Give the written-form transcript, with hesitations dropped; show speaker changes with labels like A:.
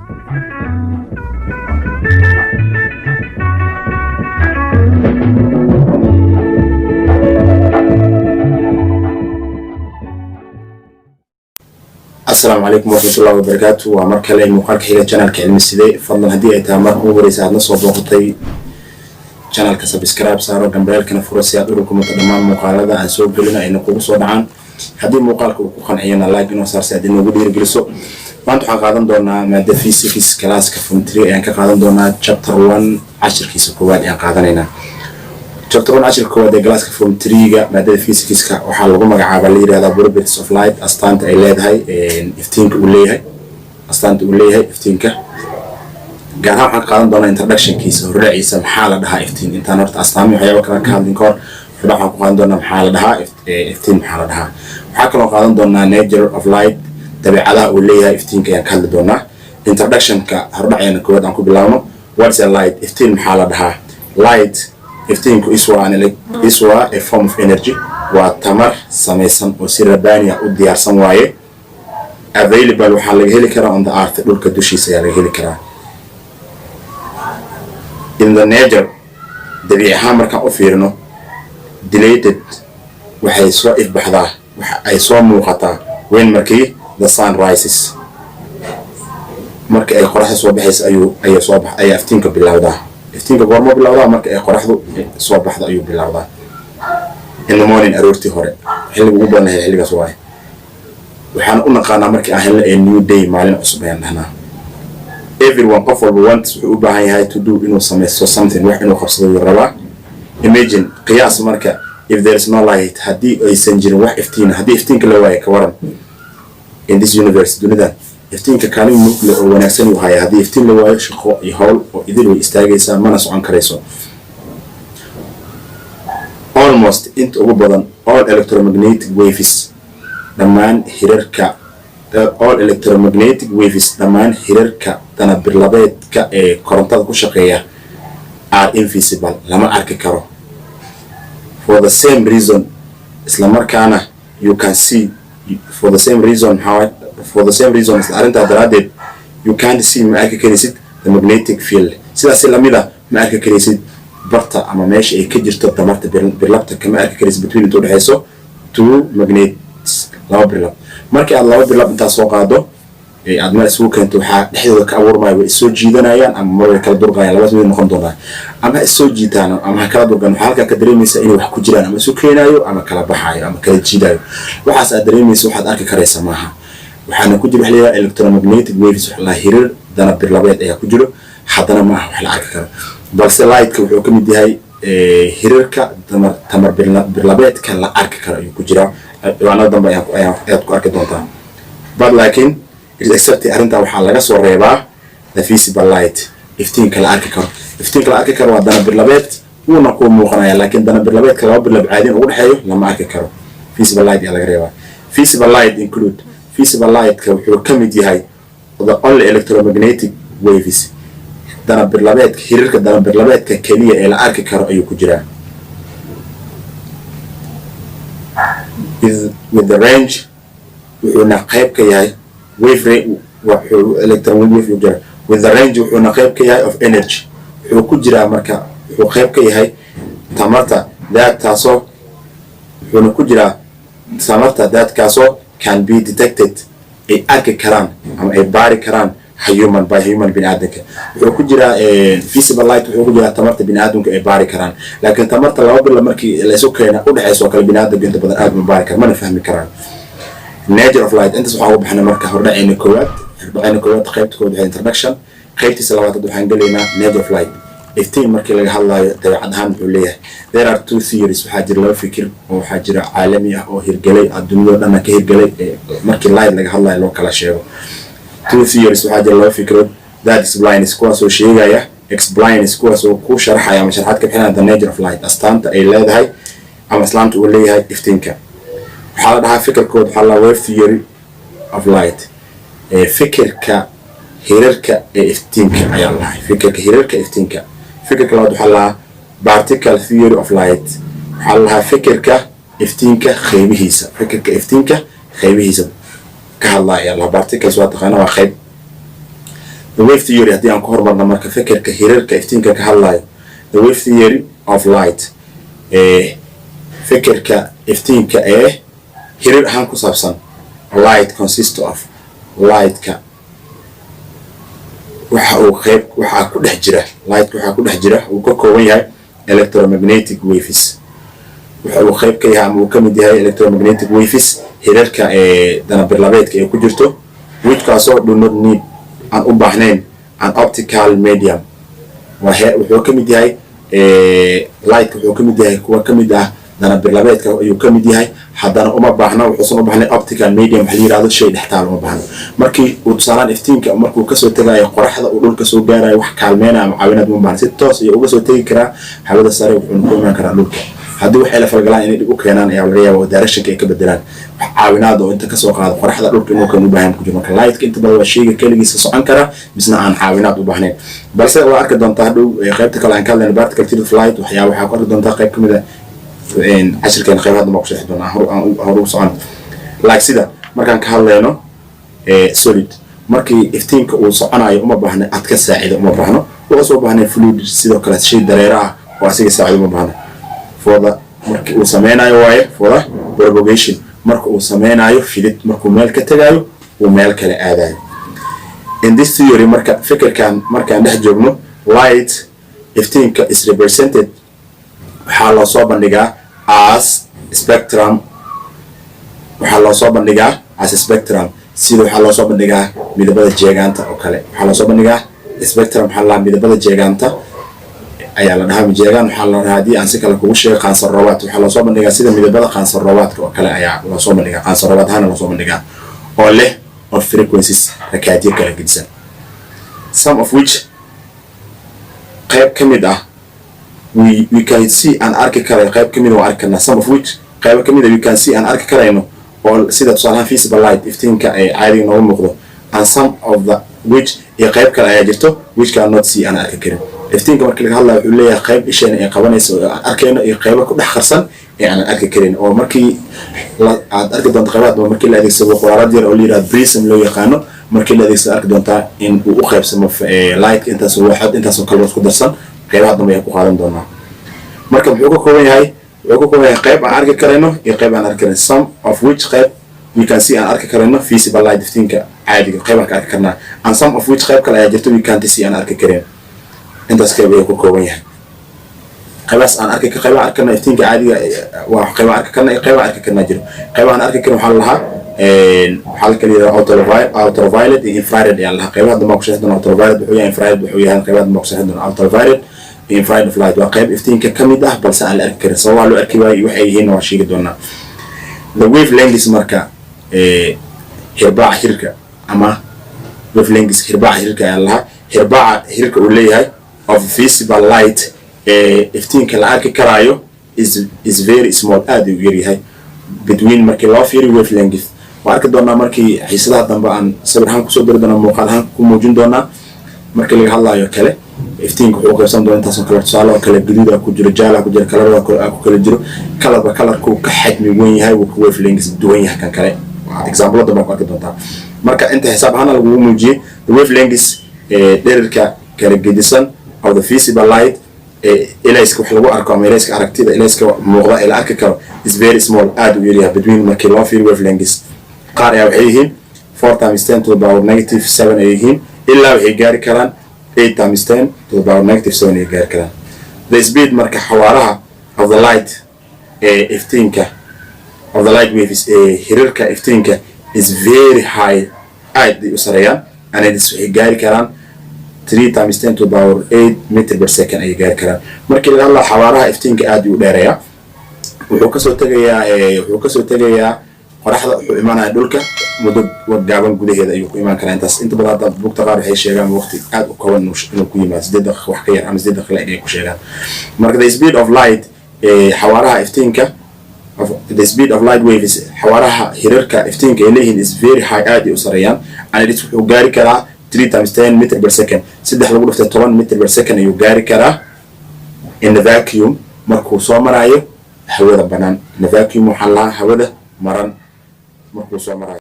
A: السلام عليكم ورحمة الله وبركاته. ومركز لي مقال كهيلة channel كعلم السيدي. فضلا هدي أيتها وريسة هذا نصب وقتي channel كسبسكرايب صاروا جنبال كنا فرصة يدوركم تدمان مقال هذا أسوق لنا إنه قوس وضعان هدي مقال كوخان عينا لايك إنه صار سعدين وجودي رجلسو. ما أنتوا حقادن دونا مادة فيزيكس كلاس كفونتري يعني كقادن دونا chapter 1 10 كيس كواد يعني قادنينا. chapter 1 10 كواد كلاس كفونتري مادة فيزيكس وحال لقوم عابر لي هذا properties of light أستانت إلى هاي إفتينك وليه أستانت وليه إفتينك. قارها waxaan qaadan doonaa introduction-kiisa horreeciisa maxaa la dhahaa iftiin intaan horta astaami waxyaabo kala ka hadlin koor waxaan ku qaadan doonaa maxaa la dhahaa iftiin maxaa la dhahaa waxaa kaloo qaadan doonaa nature of light dabeecadaha uu leeyahay iftiinka ayaan ka hadli doonaa introduction-ka horreeciina koowaad aan ku bilaabno what is a light iftiin maxaa la dhahaa light iftiinku is waa a form of energy waa tamar samaysan oo si rabaani ah u diyaarsan waaye available waxaa laga heli karaa on the earth dhulka dushiisa ayaa laga heli karaa in the nature dabiicaha markaan u fiirino dilated waxay soo ifbaxdaa waxa ay soo muuqataa when markii the sun rises marka ay qoraxdu soo baxayso ayay iftiinka bilowdaa iftiinka goorma bilowdaa marka ay qoraxdu soo baxdo ayuu bilowdaa in the morning aroortii hore xilliga ugu badan yahay xilligaas waaye waxaan u naqaanaa markii aan helno a new day maalin cusub ayaan dhahnaa everyone qof walba wants wuxuu u baahan yahay to do inuu sameeyo something wax inuu qabsado rabaa imagine qiyaas marka if there is no light haddii aysan jirin wax iftiin haddii iftiinka la waayo ka waran in this universe dunida iftiinka kaalin nuclear oo wanaagsan uu hayaa haddii iftiin la waayo shaqo iyo hawl oo idil way istaagaysaa mana socon karayso almost inta ugu badan all electromagnetic waves dhammaan hirarka all electromagnetic waves dhammaan hirarka dana birlabeedka ee korontada ku shaqeeya are invisible lama arki karo for the same reason isla markaana you can see for the same reason arinta daraadeed you can't see ma arki karaysid the magnetic field sidaas lamida ma arki karaysid barta ama meesha ay ka jirto tamarta birlabta kama arki karaysid between inta u dhaxayso two magnets laba birlab markii aad laba birlab inta soo qaado aad ma isku keento waxa dhexdooda ka abuurmay way soo jiidanayaan ama mar kala durqayaan labada mid noqon doonaa ama soo jiitaan ama kala durqan waxa halka ka dareemaysa inay wax ku jiraan ama isu keenayo ama kala baxayo ama kala jiidayo waxaas aad dareemayso waxaad arki karaysaa maaha waxaana ku jira xilliga electromagnetic waves wax la hirir dana birlabeed ayaa ku jiro haddana maaha wax la arki karo balse light-ka wuxuu ka mid yahay hirarka tamar birlabeedka la arki karo ayuu ku jira waana dambe ayaa ku arki doontaa but laakiin except arinta waxaa laga soo reebaa the visible light iftiinka la arki karo waa dana birlabeed uuna ku muuqanaya laakiin dana birlabeedka laba birlab caadi ugu dhaxeeyo lama arki karo visible light ayaa laga reebaa visible light include visible light-ka wuxuu ka mid yahay the only electromagnetic waves dana birlabeedka hirarka dana birlabeedka kaliya ee la arki karo ayuu ku jiraa with the range wuxuuna qayb ka yahay wave electromagnetic wave jira with the range wuxuuna qayb ka yahay of energy wuxuu ku jiraa marka wuxuu qayb ka yahay tamarta daadkaasoo wuxuuna ku jiraa tamarta daadkaasoo can be detected ay arki karaan ama ay baari karaan human bini'aadamka wuxuu ku jiraa visible light wuxuu ku jiraa tamarta bini'aadamka ay baari karaan laakiin tamarta laba bil markii la isu keena u dhaxayso kala bini'aadamka inta badan aad ma baari karaan mana fahmi karaan nature of light intaas waxaa u baxnay marka hordhacayna koowaad qaybta koowaad waa introduction qaybtiisa labaad waxaan galeynaa nature of light iftiin markii laga hadlayo dabeecad ahaan wuxuu leeyahay there are two theories waxaa jira laba fikir oo waxaa jira caalami ah oo hirgelay adduunyada dhan ka hirgelay markii light laga hadlayo loo kala sheego two theories waxaa jira laba fikrood that explain is kuwaas oo sheegaya explain is kuwaas oo ku sharaxaya ama sharaxaad ka bixinaya the nature of light astaanta ay leedahay ama islaamta uu leeyahay iftiinka waxaa la dhahaa fikirkood waxaa la wave theory of light fikirka hirarka ee iftiinka ayaa la dhahay fikirka hirarka iftiinka fikirka labaad waxaa la particle theory of light waxaa la dhahaa fikirka iftiinka qaybihiisa ka hadlaya la particles waa taqaana waa qayb the wave theory haddii aan ku hormarno marka fikirka hirarka iftiinka ka hadlayo the wave theory of light fikirka iftiinka hirar ahaan ku saabsan light consists of lightka waxa ku dhex jira lightka waxa ku dhex jira uu ka kooban yahay electromagnetic waves waxa uu qayb ka yahay ama uu ka mid yahay electromagnetic waves hirarka danabirlabeedka ay ku jirto which kaasoo do not need an u baahnayn an optical medium wuxuu ka mid yahay lightka wuxuu ka mid yahay kuwa ka mid ah danabirlabeedka ayuu ka mid yahay haddana uma baahna wuxuusan u baahnay optical medium waxa la yiraahdo shay dhextaal uma baahna markii uu tusaalaan iftiinka markuu ka soo tagayo qoraxda uu dhulka soo gaarayo wax kaalmeena ama caawinaad uma baahna si toos iyo uga soo tagi karaa hawada sare wuxuu ku iman karaa dhulka haddii waxay la falgalaan inay dib u keenaan ayaa laga yaabaa directionka ay ka bedelaan wax caawinaad oo inta ka soo qaado qoraxda dhulka inuu kan u baahan ku jiro marka lightka inta badan waa shayga kaligiisa socon kara misna aan caawinaad u baahnayn balse waa arki doontaa hadhow qaybta kale aan ka hadlayno particle theory of light waxaa ku arki doontaa qayb ka mid ah cashirkeena qayb hadda ma ku sheexi doonaa horu socon like sida markaan ka hadlayno solid markii iftiinka uu soconayo uma baahna ad ka saacido uma baahno uga soo baahnay fluid sidoo kale shay dareere ah oo asiga saacido uma baahna markii uu sameynayo waaye for the propagation marka uu sameynayo fidid markuu meel ka tagayo uu meel kale aadayo in this theory marka fikirkan markaan dhex joogno light iftiinka is represented waxaa loo soo bandhigaa as spectrum waxaa loo soo bandhigaa as spectrum sida waxaa loo soo bandhigaa midabada jeegaanta oo kale waxaa loo soo bandhigaa spectrum waxaa la midabada jeegaanta ayaa la dhahaa jeegaan waxaa la dhahaa haddii aan si kale kugu sheego qaansar roobaad waxaa loo soo bandhigaa sida midabada qaansar roobaadka oo kale ayaa loo soo bandhigaa qaansar roobaad ahaana loo soo bandhigaa oo leh of frequencies rakaadyo kala gedisan some of which qayb ka mid ah we can see an arki karay qayb kamid oo arki karna some of which qayb kamid we can see an arki karayno oo sida tusaalaha visible light iftiinka ay caadiga noogu muuqdo and some of the which iyo qayb kale ayaa jirto which can not see an arki karin iftiinka markii laga hadlayo wuxuu leeyahay qayb isheena ay qabanayso oo aan arkayno iyo qaybo ku dhex qarsan ee aan arki karin oo markii aad arki doonto qaybaad markii la adeegsado qoraarad yar oo la yiraahdo prism loo yaqaano markii la adeegsado arki doontaa in uu u qaybsamo light intaas oo waxad intaas oo kale isku darsan qaybaha dambe ay ku qaadan doonaa marka wuxuu ka kooban yahay qayb aan arki karayno iyo qayb aan arki karin some of which qayb we can see aan arki karayno visible light iftiinka caadiga qayb aan ka arki karnaa and some of which qayb kale ayaa jirto we can't see aan arki karin intaas qayb ay ku kooban yahay qaybaas aan arki qayb aan arki karnaa iftiinka caadiga waa qayb aan arki karnaa iyo qayb aan arki karnaa jiro qayb aan arki karin waxaa la lahaa waxaa la kala yiraahdaa ultraviolet iyo infrared ayaa la lahaa qaybaha dambe ku sheexi doona ultraviolet wuxuu yahay infrared wuxuu yahay qaybaha dambe ku sheexi doona ultraviolet infrared of light waa qayb iftiinka ka mid ah balse aan la arki karin sababaa loo arki waayo waxay yihiin waa sheegi doonaa the wavelengths marka hirbaaca hirka ama wavelengths hirbaaca hirka ayaa lahaa hirbaaca hirka uu leeyahay of visible light iftiinka la arki karaayo is very small aad u yar yahay between markii loo fiiriyo wavelength waa arki doonaa markii xiisadaha dambe aan sawir ahaan kusoo dari doonaa muuqaal ahaan ku muujin doonaa markii laga hadlayo kale iftiinka wuxuu qaybsan doonaa intaas oo kale tusaale oo kale gaduud ku jiro jaala ku jiro kalarada ku kala jiro kalarku ka xajmi weyn yahay uu ku wavelengths duwan yahay kan kale waa example dambe ku arki doontaa marka inta xisaab ahaan lagu muujiyay the wavelengths dhererka kala gedisan of the visible light ilayska wax lagu arko ama ilayska aragtida ilayska muuqda ila arki karo is very small aad u yar yahay between markii loo fiiriyo wavelengths qaar ayaa waxay yihiin 4 times 10 to the power negative 7 ay yihiin ilaa waxay gaari karaan 8 times 10 to the power negative 7 ay gaari karaan the speed marka xawaaraha of the light iftiinka of the light waves hirarka iftiinka is very high aad u sareeyaan and it is waxay gaari karaan 3 times 10 to the power 8 meter per second ay gaari karaan markii laga hadlayo xawaaraha iftiinka aad u dheereeya wuxuu ka soo tagayaa qoraxda wuxuu imaanayaa dhulka muddo gaaban gudaheeda ayuu ku imaan karaa intaas inta badan buugta qaar waxay sheegaan waqti aad u kooban inuu ku yimaado 8 daqiiqo wax ka yar ama 8 daqiiqo ay ku sheegaan marka the speed of light xawaaraha iftiinka the speed of light waves xawaaraha hirarka iftiinka ay leeyihiin is very high aad u sareeyaan and it wuxuu gaari karaa 3 times 10 meter per second saddex lagu dhiftay 10 meter per second ayuu gaari karaa in the vacuum markuu soo marayo hawada banaan in the vacuum waxa la hawada maran markuu soo marayo